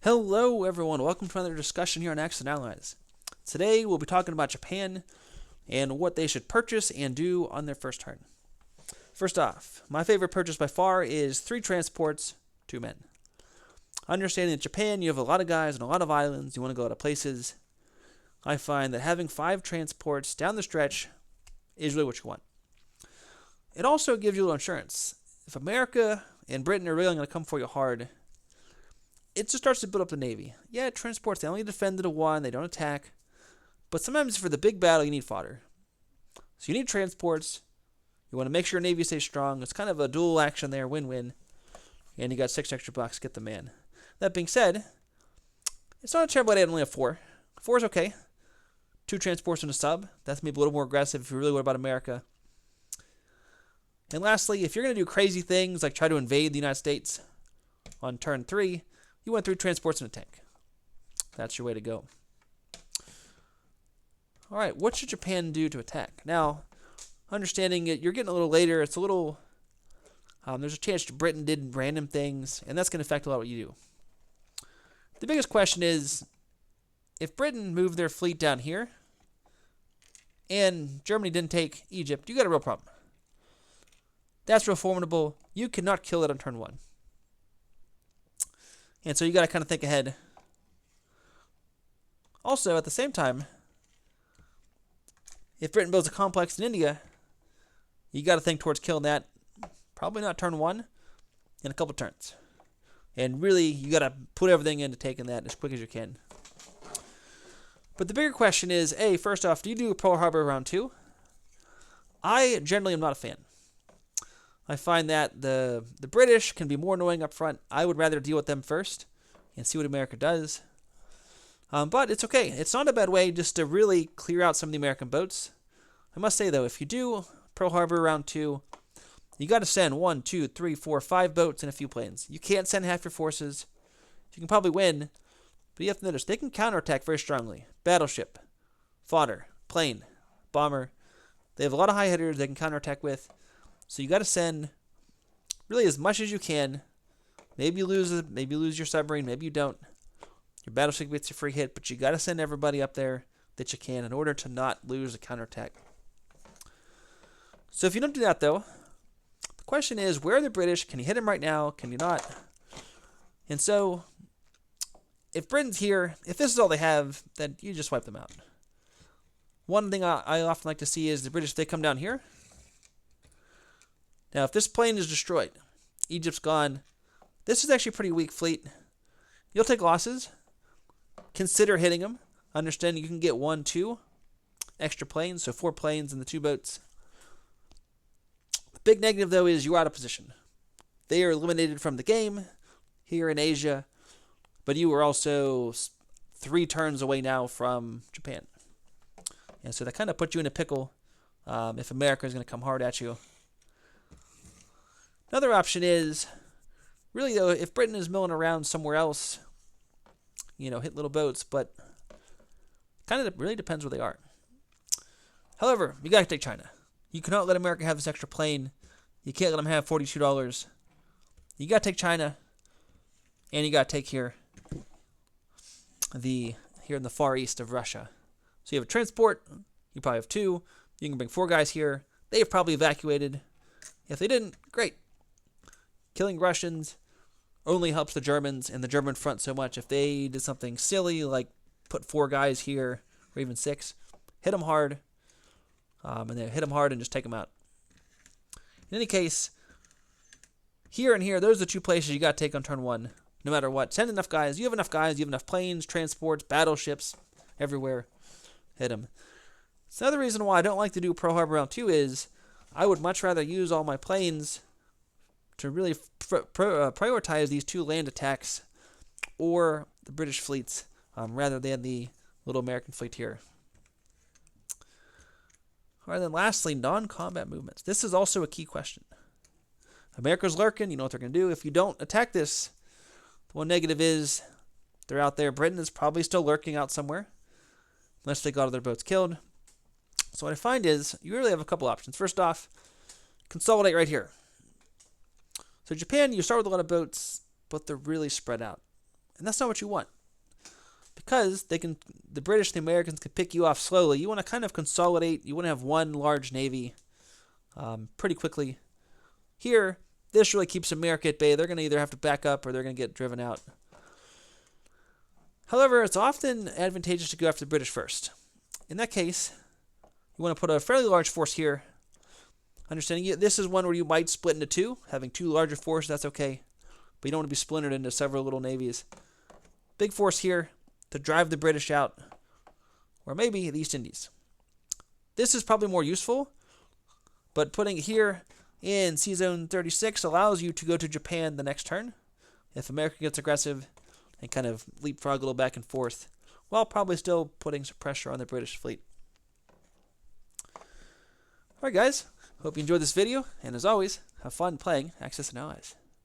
Hello everyone, welcome to another discussion here on Axis and Allies. Today we'll be talking about Japan and what they should purchase and do on their first turn. First off, my favorite purchase by far is 3 transports, 2 men. Understanding that Japan, you have a lot of guys and a lot of islands, you want to go to places. I find that having 5 transports down the stretch is really what you want. It also gives you a little insurance. If America and Britain are really going to come for you hard, it just starts to build up the Navy. Yeah, transports, they only defend to 1, they don't attack. But sometimes for the big battle, you need fodder. So you need transports. You want to make sure your Navy stays strong. It's kind of a dual action there, win-win. And you got 6 extra blocks to get the man. That being said, it's not a terrible idea to only have 4. 4 is okay. 2 transports and a sub. That's maybe a little more aggressive if you're really worried about America. And lastly, if you're going to do crazy things like try to invade the United States on turn 3, you want 3 transports and a tank. That's your way to go. Alright, what should Japan do to attack? Now, understanding it, you're getting a little later. It's a little... there's a chance Britain did random things, and that's going to affect a lot of what you do. The biggest question is, if Britain moved their fleet down here, and Germany didn't take Egypt, you got a real problem. That's real formidable. You cannot kill it on turn 1. And so you got to kind of think ahead. Also, at the same time, if Britain builds a complex in India, you got to think towards killing that. Probably not turn 1, in a couple turns. And really, you got to put everything into taking that as quick as you can. But the bigger question is, A, first off, do you do Pearl Harbor round 2? I generally am not a fan. I find that the British can be more annoying up front. I would rather deal with them first and see what America does. But it's okay. It's not a bad way just to really clear out some of the American boats. I must say, though, if you do Pearl Harbor round 2, you got to send 1, 2, 3, 4, 5 boats and a few planes. You can't send half your forces. You can probably win, but you have to notice they can counterattack very strongly. Battleship, fodder, plane, bomber. They have a lot of high hitters they can counterattack with. So you got to send really as much as you can. Maybe you lose your submarine, maybe you don't. Your battleship gets a free hit, but you got to send everybody up there that you can in order to not lose a counterattack. So if you don't do that, though, the question is, where are the British? Can you hit them right now? Can you not? And so, if Britain's here, if this is all they have, then you just wipe them out. One thing I often like to see is the British, they come down here. Now, if this plane is destroyed, Egypt's gone, this is actually a pretty weak fleet. You'll take losses. Consider hitting them. Understand you can get 1, 2 extra planes, so 4 planes and the 2 boats. The big negative, though, is you're out of position. They are eliminated from the game here in Asia, but you are also 3 turns away now from Japan. And so that kind of puts you in a pickle if America is going to come hard at you. Another option is, really though, if Britain is milling around somewhere else, hit little boats, but kind of really depends where they are. However, you got to take China. You cannot let America have this extra plane. You can't let them have $42. You got to take China, and you got to take here in the far east of Russia. So you have a transport. You probably have 2. You can bring 4 guys here. They have probably evacuated. If they didn't, great. Killing Russians only helps the Germans and the German front so much. If they did something silly, like put 4 guys here, or even 6, hit them hard, and then hit them hard and just take them out. In any case, here and here, those are the 2 places you got to take on turn 1, no matter what. Send enough guys. You have enough guys. You have enough planes, transports, battleships, everywhere. Hit them. So another reason why I don't like to do Pearl Harbor round 2 is I would much rather use all my planes to really prioritize these 2 land attacks or the British fleets rather than the little American fleet here. All right, then lastly, non-combat movements. This is also a key question. America's lurking. You know what they're going to do. If you don't attack this, the one negative is they're out there. Britain is probably still lurking out somewhere unless they got all their boats killed. So what I find is you really have a couple options. First off, consolidate right here. So Japan, you start with a lot of boats, but they're really spread out. And that's not what you want. Because the British and the Americans can pick you off slowly, you want to kind of consolidate. You want to have one large navy pretty quickly. Here, this really keeps America at bay. They're going to either have to back up or they're going to get driven out. However, it's often advantageous to go after the British first. In that case, you want to put a fairly large force here. Understanding this is one where you might split into two. Having two larger forces, that's okay. But you don't want to be splintered into several little navies. Big force here to drive the British out. Or maybe the East Indies. This is probably more useful. But putting it here in Sea Zone 36 allows you to go to Japan the next turn. If America gets aggressive and kind of leapfrog a little back and forth, while probably still putting some pressure on the British fleet. Alright guys, hope you enjoyed this video, and as always, have fun playing Axis and Allies.